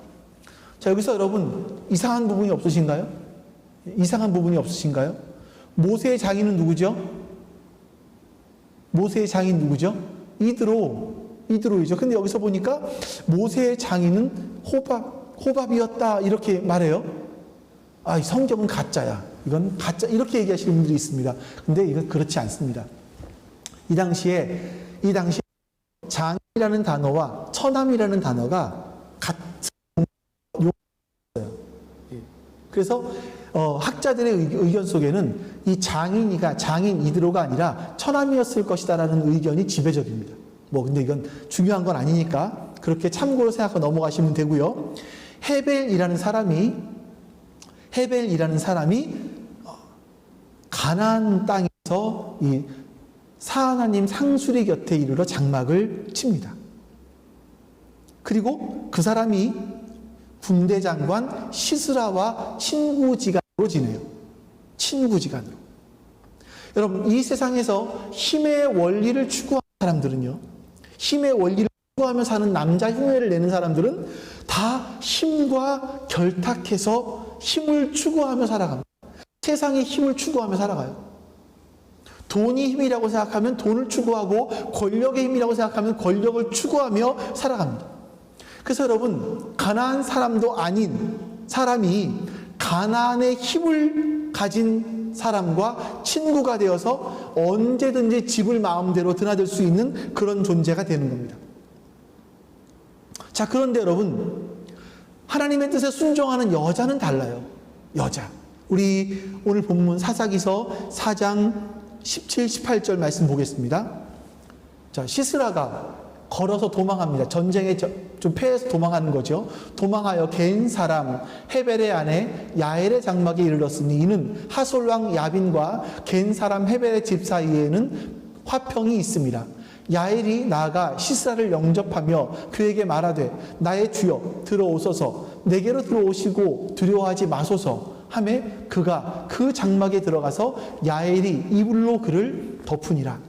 자, 여기서 여러분 이상한 부분이 없으신가요? 이상한 부분이 없으신가요? 모세의 장인은 누구죠? 모세의 장인 누구죠? 이드로이죠. 근데 여기서 보니까 모세의 장인은 호밥이었다 이렇게 말해요. 아, 이 성경은 가짜야. 이건 가짜 이렇게 얘기하시는 분들이 있습니다. 근데 이건 그렇지 않습니다. 이 당시에 장이라는 단어와 처남이라는 단어가 같은 용어였어요. 그래서 학자들의 의견 속에는 이 장인 이드로가 아니라 처남이었을 것이다라는 의견이 지배적입니다. 근데 이건 중요한 건 아니니까 그렇게 참고로 생각하고 넘어가시면 되고요. 헤벨이라는 사람이 가나안 땅에서 이 사하나님 상수리 곁에 이르러 장막을 칩니다. 그리고 그 사람이 군대장관 시스라와 친구지간으로 지내요. 친구지간으로. 여러분, 이 세상에서 힘의 원리를 추구하는 사람들은요, 힘의 원리를 추구하며 사는 남자 흉내를 내는 사람들은 다 힘과 결탁해서 힘을 추구하며 살아갑니다. 세상의 힘을 추구하며 살아가요. 돈이 힘이라고 생각하면 돈을 추구하고, 권력의 힘이라고 생각하면 권력을 추구하며 살아갑니다. 그래서 여러분, 가나안 사람도 아닌 사람이 가나안의 힘을 가진 사람과 친구가 되어서 언제든지 집을 마음대로 드나들 수 있는 그런 존재가 되는 겁니다. 자, 그런데 여러분, 하나님의 뜻에 순종하는 여자는 달라요. 여자. 우리 오늘 본문 사사기서 4장 17, 18절 말씀 보겠습니다. 자, 시스라가 걸어서 도망합니다. 전쟁에 좀 패해서 도망하는 거죠. 도망하여 겐 사람 헤벨의 아내 야엘의 장막에 이르렀으니 이는 하솔 왕 야빈과 겐 사람 헤벨의 집 사이에는 화평이 있습니다. 야엘이 나아가 시스라를 영접하며 그에게 말하되 나의 주여 들어오소서, 내게로 들어오시고 두려워하지 마소서 하매 그가 그 장막에 들어가서 야엘이 이불로 그를 덮으니라.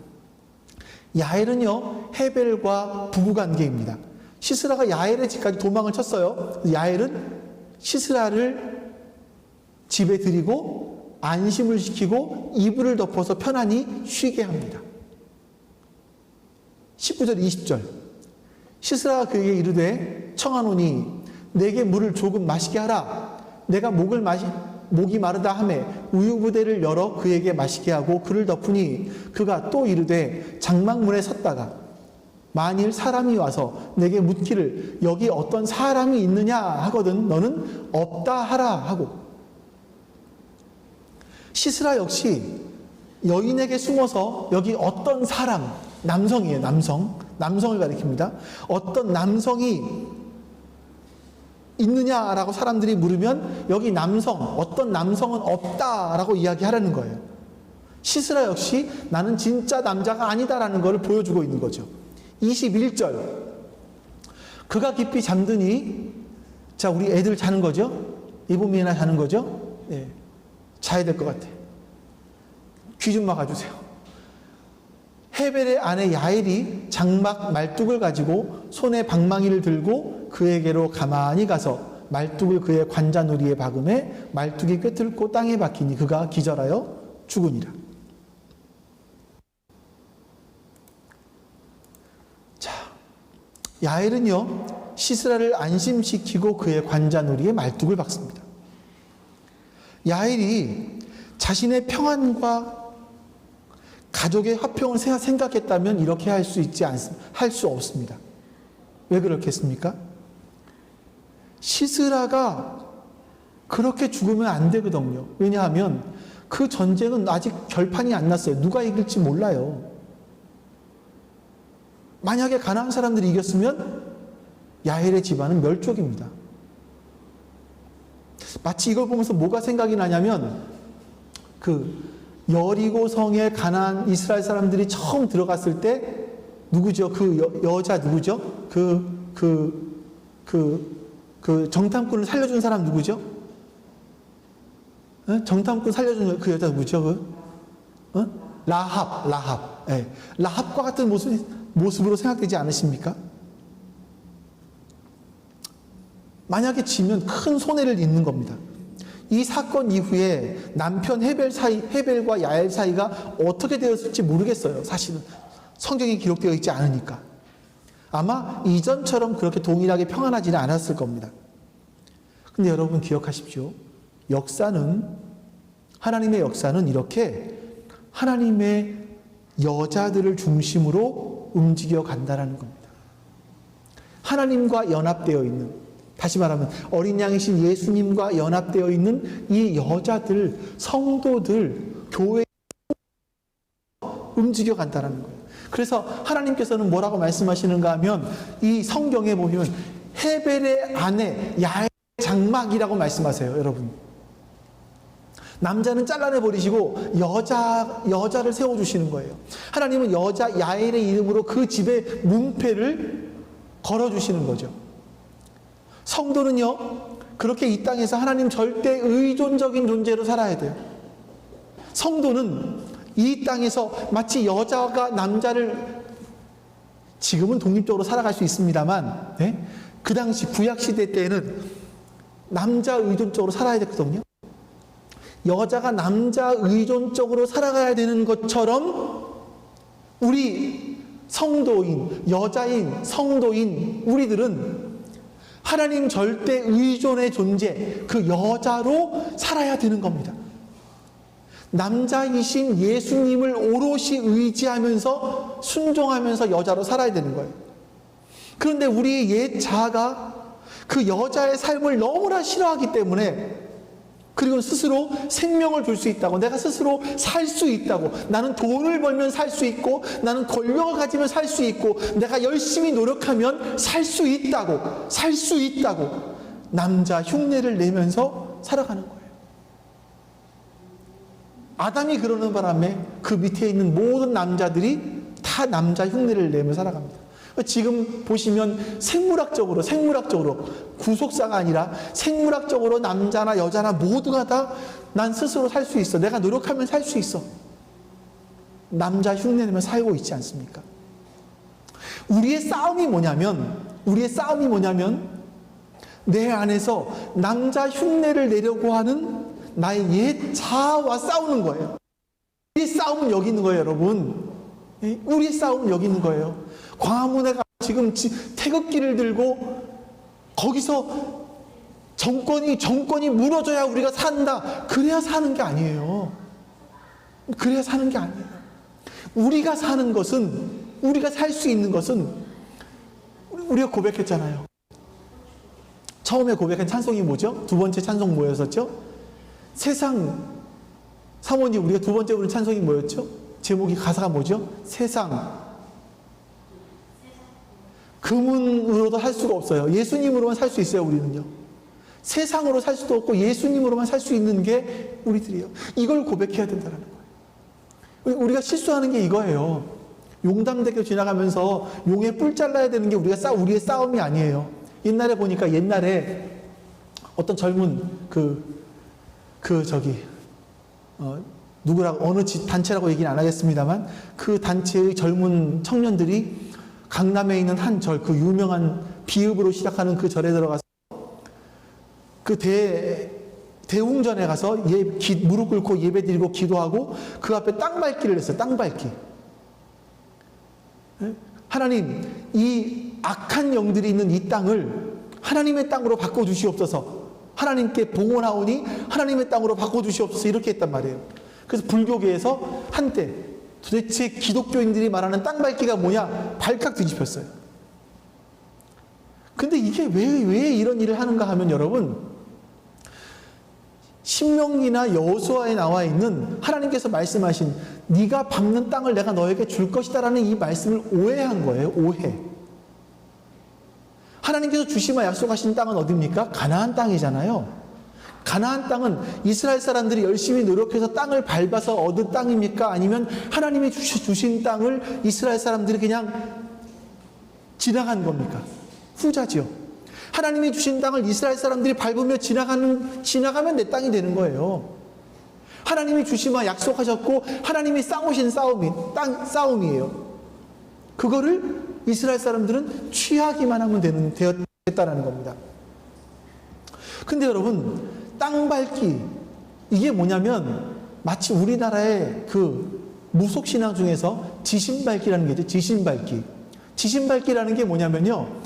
야엘은요, 헤벨과 부부관계입니다. 시스라가 야엘의 집까지 도망을 쳤어요. 야엘은 시스라를 집에 들이고 안심을 시키고 이불을 덮어서 편안히 쉬게 합니다. 19절 20절 시스라가 그에게 이르되 청하노니 내게 물을 조금 마시게 하라. 내가 목이 마르다 하매 우유부대를 열어 그에게 마시게 하고 그를 덮으니 그가 또 이르되 장막문에 섰다가 만일 사람이 와서 내게 묻기를 여기 어떤 사람이 있느냐 하거든 너는 없다 하라 하고. 시스라 역시 여인에게 숨어서 여기 어떤 사람, 남성이에요. 남성을 가리킵니다. 어떤 남성이 있느냐라고 사람들이 물으면 여기 어떤 남성은 없다라고 이야기하라는 거예요. 시스라 역시 나는 진짜 남자가 아니다라는 것을 보여주고 있는 거죠. 21절 그가 깊이 잠드니, 자, 우리 애들 자는 거죠? 이봄이나 자는 거죠? 예, 자야 될 것 같아. 귀 좀 막아주세요. 헤벨의 아내 야엘이 장막 말뚝을 가지고 손에 방망이를 들고 그에게로 가만히 가서 말뚝을 그의 관자놀이에 박음에 말뚝이 꿰뚫고 땅에 박히니 그가 기절하여 죽으니라. 자, 야엘은요, 시스라를 안심시키고 그의 관자놀이에 말뚝을 박습니다. 야엘이 자신의 평안과 가족의 화평을 생각했다면 이렇게 할 수 없습니다. 왜 그렇겠습니까? 시스라가 그렇게 죽으면 안 되거든요. 왜냐하면 그 전쟁은 아직 결판이 안 났어요. 누가 이길지 몰라요. 만약에 가나안 사람들이 이겼으면 야헬의 집안은 멸족입니다. 마치 이걸 보면서 뭐가 생각이 나냐면 그 여리고 성에 가나안 이스라엘 사람들이 처음 들어갔을 때 누구죠? 그 여자 누구죠? 그 정탐꾼을 살려준 사람 누구죠? 정탐꾼 살려준 그 여자 누구죠? 라합. 네. 라합과 같은 모습으로 생각되지 않으십니까? 만약에 지면 큰 손해를 입는 겁니다. 이 사건 이후에 남편 헤벨과 야엘 사이가 어떻게 되었을지 모르겠어요. 사실은 성경에 기록되어 있지 않으니까. 아마 이전처럼 그렇게 동일하게 평안하지는 않았을 겁니다. 근데 여러분 기억하십시오. 하나님의 역사는 이렇게 하나님의 여자들을 중심으로 움직여 간다는 겁니다. 하나님과 연합되어 있는, 다시 말하면 어린 양이신 예수님과 연합되어 있는 이 여자들, 성도들, 교회에 움직여 간다는 거예요. 그래서 하나님께서는 뭐라고 말씀하시는가 하면 이 성경에 보면 헤벨의 아내 야엘의 장막이라고 말씀하세요. 여러분, 남자는 잘라내버리시고 여자를 세워주시는 거예요. 하나님은 여자 야엘의 이름으로 그 집의 문패를 걸어주시는 거죠. 성도는요, 그렇게 이 땅에서 하나님 절대 의존적인 존재로 살아야 돼요. 성도는 이 땅에서 마치 여자가 남자를, 지금은 독립적으로 살아갈 수 있습니다만, 네? 그 당시 구약시대 때는 남자 의존적으로 살아야 됐거든요. 여자가 남자 의존적으로 살아가야 되는 것처럼 우리 성도인, 여자인, 성도인 우리들은 하나님 절대 의존의 존재, 그 여자로 살아야 되는 겁니다. 남자이신 예수님을 오롯이 의지하면서 순종하면서 여자로 살아야 되는 거예요. 그런데 우리 옛 자아가 그 여자의 삶을 너무나 싫어하기 때문에, 그리고 스스로 생명을 줄 수 있다고, 내가 스스로 살 수 있다고, 나는 돈을 벌면 살 수 있고, 나는 권력을 가지면 살 수 있고, 내가 열심히 노력하면 살 수 있다고 남자 흉내를 내면서 살아가는 거예요. 아담이 그러는 바람에 그 밑에 있는 모든 남자들이 다 남자 흉내를 내며 살아갑니다. 지금 보시면 생물학적으로 구속사가 아니라 생물학적으로 남자나 여자나 모두가 다 난 스스로 살 수 있어, 내가 노력하면 살 수 있어, 남자 흉내내며 살고 있지 않습니까? 우리의 싸움이 뭐냐면 내 안에서 남자 흉내를 내려고 하는 나의 옛 자아와 싸우는 거예요. 우리의 싸움은 여기 있는 거예요, 여러분. 우리의 싸움은 여기 있는 거예요. 광화문에 지금 태극기를 들고 거기서 정권이 무너져야 우리가 산다, 그래야 사는 게 아니에요. 우리가 사는 것은, 우리가 살 수 있는 것은, 우리가 고백했잖아요. 처음에 고백한 찬송이 뭐죠? 두 번째 찬송 뭐였었죠? 사모님, 우리가 두 번째 부른 찬송이 뭐였죠? 제목이, 가사가 뭐죠? 세상. 금은으로도 살 수가 없어요. 예수님으로만 살 수 있어요, 우리는요. 세상으로 살 수도 없고 예수님으로만 살 수 있는 게 우리들이에요. 이걸 고백해야 된다는 거예요. 우리가 실수하는 게 이거예요. 용담대교 지나가면서 용에 뿔 잘라야 되는 게 우리의 싸움이 아니에요. 옛날에 보니까 어떤 젊은 누구라고, 어느 단체라고 얘기는 안 하겠습니다만, 그 단체의 젊은 청년들이 강남에 있는 한 절, 그 유명한 비읍으로 시작하는 그 절에 들어가서 그 대웅전에 가서 무릎 꿇고 예배 드리고 기도하고 그 앞에 땅밟기를 했어요. 땅밟기. 하나님, 이 악한 영들이 있는 이 땅을 하나님의 땅으로 바꿔주시옵소서. 하나님께 봉헌하오니 하나님의 땅으로 바꿔주시옵소서. 이렇게 했단 말이에요. 그래서 불교계에서 한때 도대체 기독교인들이 말하는 땅밟기가 뭐냐, 발칵 뒤집혔어요. 근데 이게 왜 이런 일을 하는가 하면, 여러분, 신명기나 여호수아에 나와 있는 하나님께서 말씀하신 네가 밟는 땅을 내가 너에게 줄 것이다라는 이 말씀을 오해한 거예요. 오해. 하나님께서 주시마 약속하신 땅은 어디입니까? 가나안 땅이잖아요. 가나안 땅은 이스라엘 사람들이 열심히 노력해서 땅을 밟아서 얻은 땅입니까? 아니면 하나님이 주신 땅을 이스라엘 사람들이 그냥 지나간 겁니까? 후자지요. 하나님이 주신 땅을 이스라엘 사람들이 밟으며 지나가면 내 땅이 되는 거예요. 하나님이 주시마 약속하셨고 하나님이 싸우신 싸움이에요. 그거를 이스라엘 사람들은 취하기만 하면 되었다라는 겁니다. 근데 여러분, 땅 밟기, 이게 뭐냐면 마치 우리나라의 그 무속신앙 중에서 지신 밟기라는 게 있죠. 지신 밟기. 지신 밟기라는 게 뭐냐면요,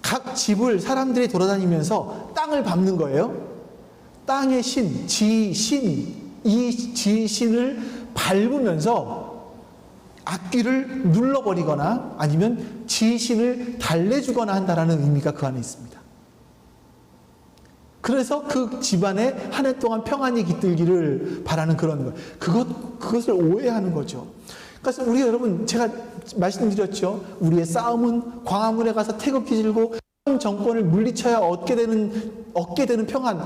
각 집을 사람들이 돌아다니면서 땅을 밟는 거예요. 땅의 신, 지신, 이 지신을 밟으면서 앞귀를 눌러버리거나 아니면 지신을 달래주거나 한다는 의미가 그 안에 있습니다. 그래서 그 집안에 한 해 동안 평안이 깃들기를 바라는 그런 거. 그것을 오해하는 거죠. 그래서 우리 여러분, 제가 말씀드렸죠. 우리의 싸움은 광화문에 가서 태극기 들고 정권을 물리쳐야 얻게 되는 평안,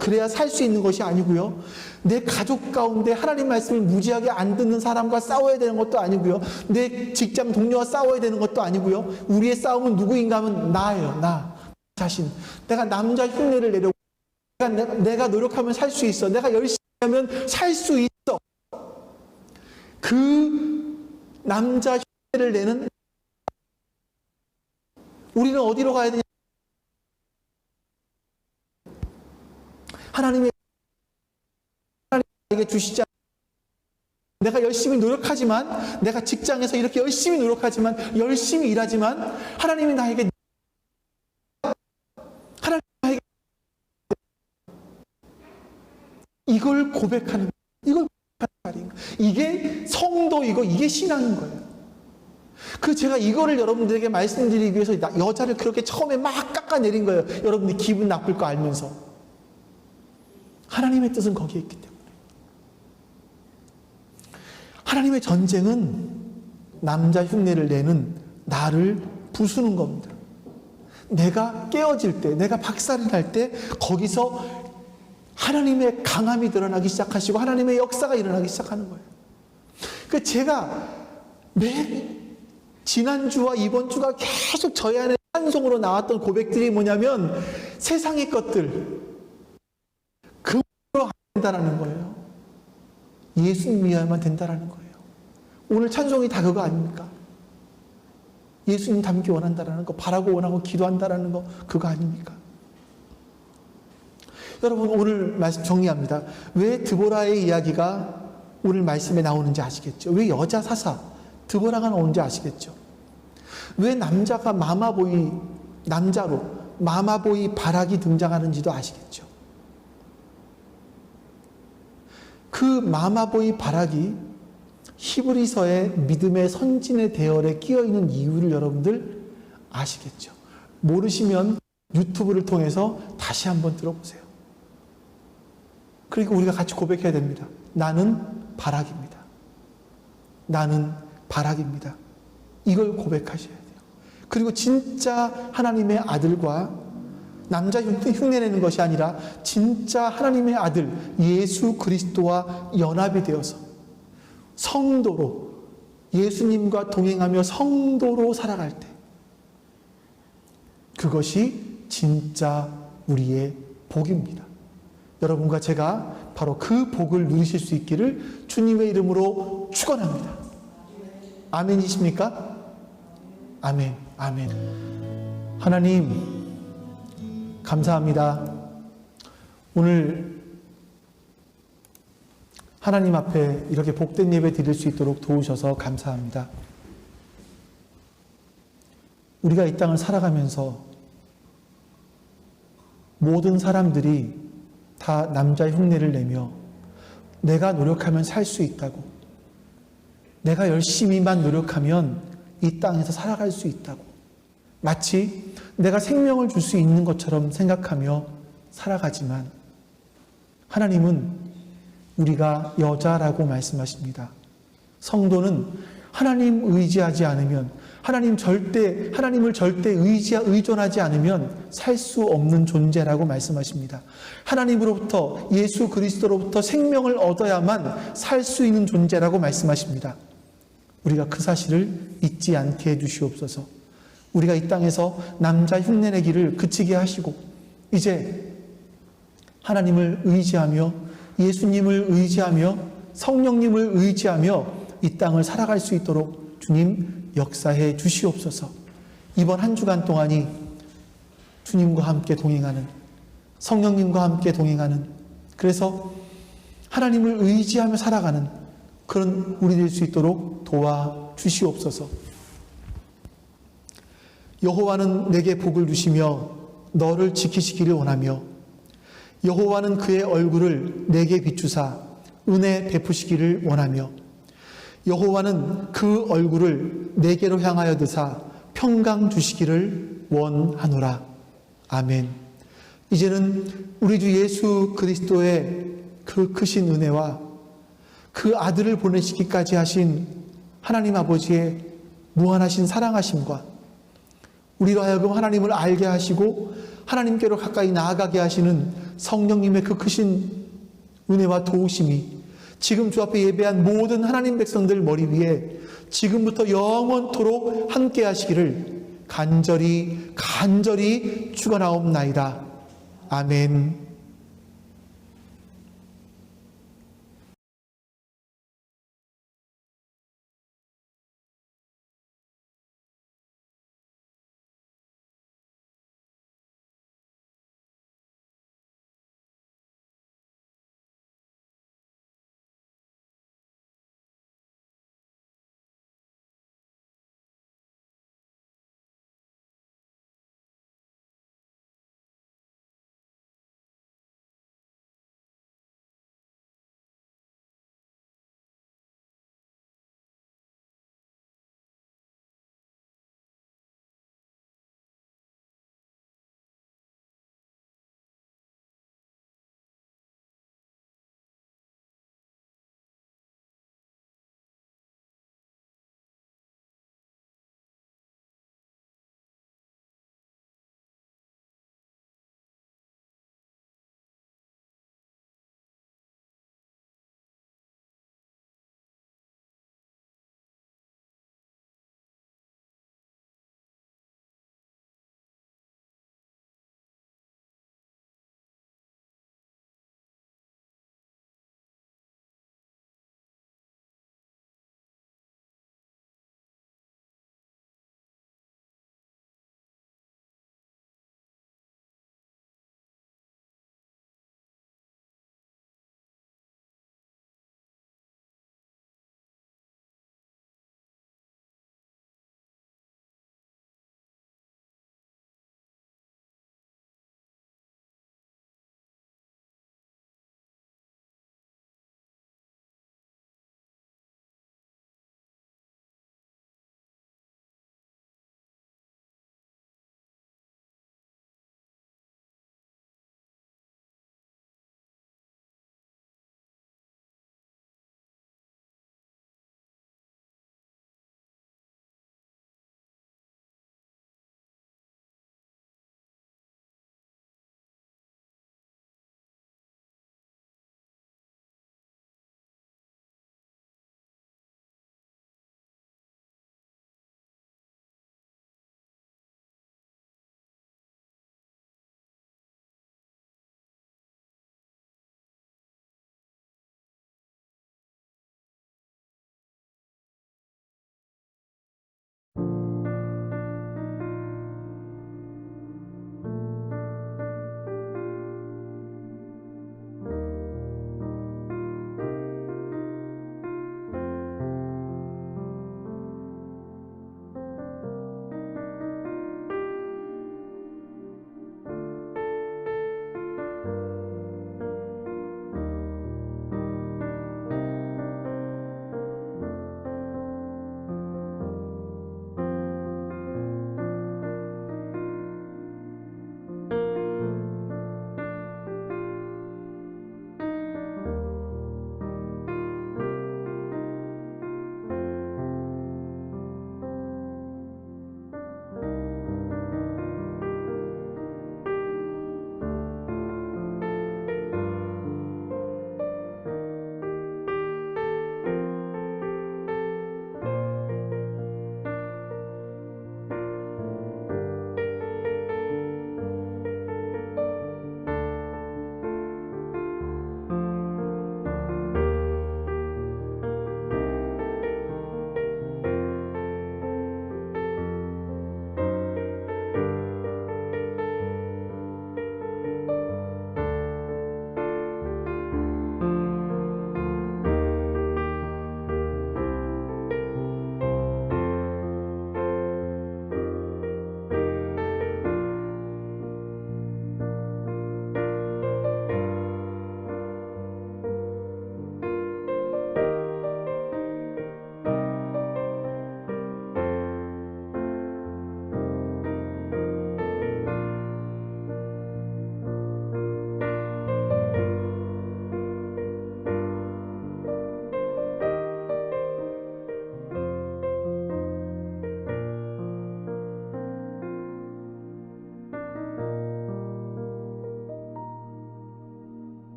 그래야 살 수 있는 것이 아니고요. 내 가족 가운데 하나님 말씀을 무지하게 안 듣는 사람과 싸워야 되는 것도 아니고요. 내 직장 동료와 싸워야 되는 것도 아니고요. 우리의 싸움은 누구인가 하면 나예요. 나 자신. 내가 남자 흉내를 내려고, 내가 노력하면 살 수 있어. 내가 열심히 하면 살 수 있어. 그 남자 흉내를 내는 우리는 어디로 가야 되냐? 하나님에게 주시지 않. 내가 열심히 노력하지만, 내가 직장에서 이렇게 열심히 노력하지만, 열심히 일하지만 하나님이 나에게 이걸 고백하는, 이걸 고백하는 거예요. 이게 성도이고 이게 신앙인 거예요. 제가 이거를 여러분들에게 말씀드리기 위해서 여자를 그렇게 처음에 막 깎아내린 거예요. 여러분들이 기분 나쁠 거 알면서. 하나님의 뜻은 거기에 있기 때문에. 하나님의 전쟁은 남자 흉내를 내는 나를 부수는 겁니다. 내가 깨어질 때, 내가 박살이 날 때 거기서 하나님의 강함이 드러나기 시작하시고 하나님의 역사가 일어나기 시작하는 거예요. 제가 지난주와 이번 주가 계속 저희 안에 찬송으로 나왔던 고백들이 뭐냐면 세상의 것들, 그로 된다라는 거예요. 예수님 위하여만 된다라는 거예요. 오늘 찬송이 다 그거 아닙니까? 예수님 닮기 원한다라는 거, 바라고 원하고 기도한다라는 거, 그거 아닙니까? 여러분, 오늘 말씀 정리합니다. 왜 드보라의 이야기가 오늘 말씀에 나오는지 아시겠죠? 왜 여자 사사 드보라가 나오는지 아시겠죠? 왜 남자가 남자로 마마보이 바락이 등장하는지도 아시겠죠? 그 마마보이 바락이 히브리서의 믿음의 선진의 대열에 끼어있는 이유를 여러분들 아시겠죠? 모르시면 유튜브를 통해서 다시 한번 들어보세요. 그리고 우리가 같이 고백해야 됩니다. 나는 바락입니다. 나는 바락입니다. 이걸 고백하셔야 돼요. 그리고 진짜 하나님의 아들과 남자 흉내내는 것이 아니라 진짜 하나님의 아들 예수 그리스도와 연합이 되어서 성도로, 예수님과 동행하며 성도로 살아갈 때, 그것이 진짜 우리의 복입니다. 여러분과 제가 바로 그 복을 누리실 수 있기를 주님의 이름으로 축원합니다. 아멘이십니까? 아멘, 아멘. 하나님 감사합니다. 오늘 하나님 앞에 이렇게 복된 예배 드릴 수 있도록 도우셔서 감사합니다. 우리가 이 땅을 살아가면서 모든 사람들이 다 남자 흉내를 내며 내가 노력하면 살 수 있다고, 내가 열심히만 노력하면 이 땅에서 살아갈 수 있다고, 마치 내가 생명을 줄 수 있는 것처럼 생각하며 살아가지만 하나님은 우리가 여자라고 말씀하십니다. 성도는 하나님 의지하지 않으면, 하나님을 절대 의존하지 않으면 살 수 없는 존재라고 말씀하십니다. 하나님으로부터, 예수 그리스도로부터 생명을 얻어야만 살 수 있는 존재라고 말씀하십니다. 우리가 그 사실을 잊지 않게 해주시옵소서. 우리가 이 땅에서 남자 흉내내기를 그치게 하시고, 이제 하나님을 의지하며, 예수님을 의지하며, 성령님을 의지하며 이 땅을 살아갈 수 있도록 주님 역사해 주시옵소서. 이번 한 주간 동안이 주님과 함께 동행하는, 성령님과 함께 동행하는, 그래서 하나님을 의지하며 살아가는 그런 우리 될 수 있도록 도와 주시옵소서. 여호와는 내게 복을 주시며 너를 지키시기를 원하며, 여호와는 그의 얼굴을 내게 비추사 은혜 베푸시기를 원하며, 여호와는 그 얼굴을 내게로 향하여 드사 평강 주시기를 원하노라. 아멘. 이제는 우리 주 예수 그리스도의 그 크신 은혜와 그 아들을 보내시기까지 하신 하나님 아버지의 무한하신 사랑하심과 우리로 하여금 하나님을 알게 하시고 하나님께로 가까이 나아가게 하시는 성령님의 그 크신 은혜와 도우심이 지금 주 앞에 예배한 모든 하나님 백성들 머리 위에 지금부터 영원토록 함께 하시기를 간절히 축원하옵나이다. 아멘.